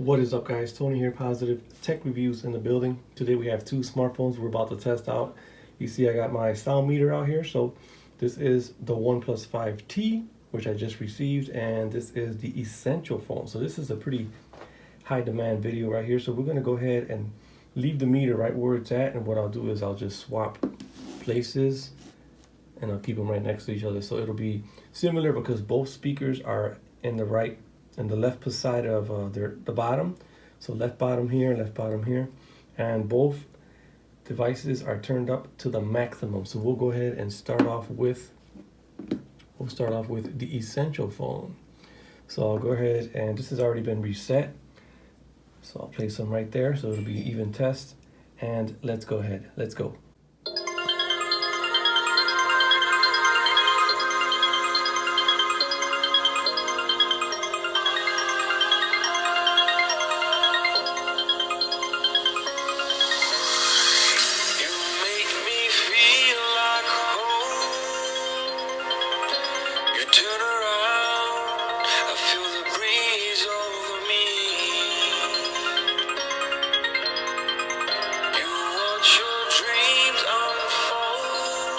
What is up, guys? Tony here, Positive Tech Reviews in the building. Today we have two smartphones we're about to test out. You see I got my sound meter out here. So this is the Oneplus 5T, which I just received, and this is the Essential phone. So this is a pretty high demand video right here. So we're gonna go ahead and leave the meter right where it's at, and what I'll do is I'll just swap places and I'll keep them right next to each other. So it'll be similar because both speakers are in the right and the left side of the bottom. So left bottom here, and both devices are turned up to the maximum. So we'll go ahead and start off with the Essential phone. So I'll go ahead, and this has already been reset. So I'll place them right there so it'll be even test, and let's go ahead. Let's go. Turn around, I feel the breeze over me. You watch your dreams unfold.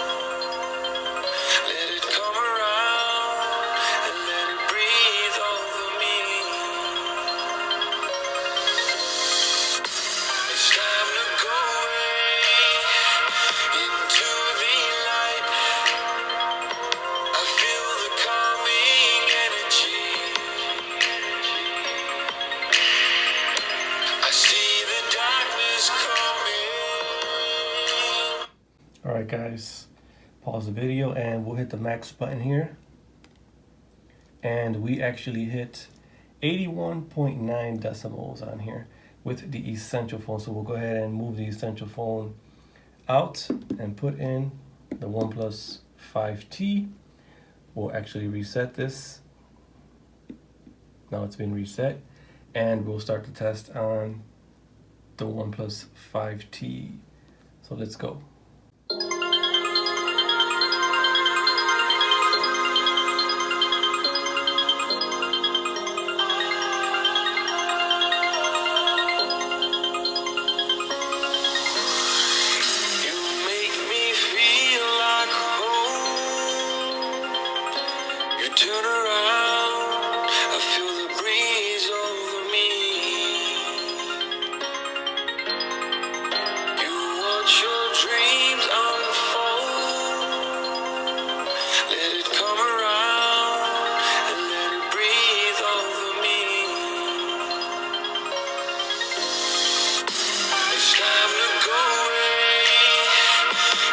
Let it come around and let it breathe over me. It's time to go away into the light. I feel the calming energy. I see the darkness coming. All right, guys, pause the video and we'll hit the max button here. And we actually hit 81.9 decibels on here with the Essential phone. So we'll go ahead and move the Essential phone out and put in the Oneplus 5T. We'll actually reset this. Now it's been reset, and we'll start the test on the Oneplus 5T. So let's go. You make me feel like home. You turn around, I feel the breeze over me. You watch your dreams unfold. Let it come around and let it breathe over me. It's time to go away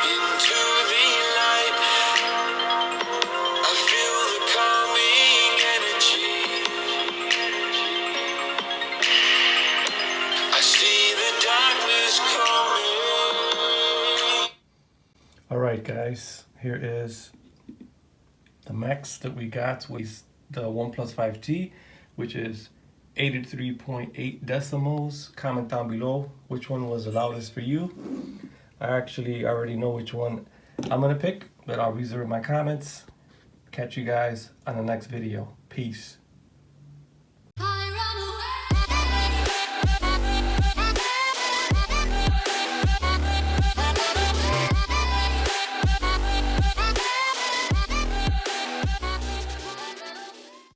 into the light. I feel the calming energy. I see the darkness coming. All right, guys, here is the max that we got with the Oneplus 5T, which is 83.8 decibels. Comment down below which one was the loudest for you. I actually already know which one I'm gonna pick, but I'll reserve my comments. Catch you guys on the next video. Peace.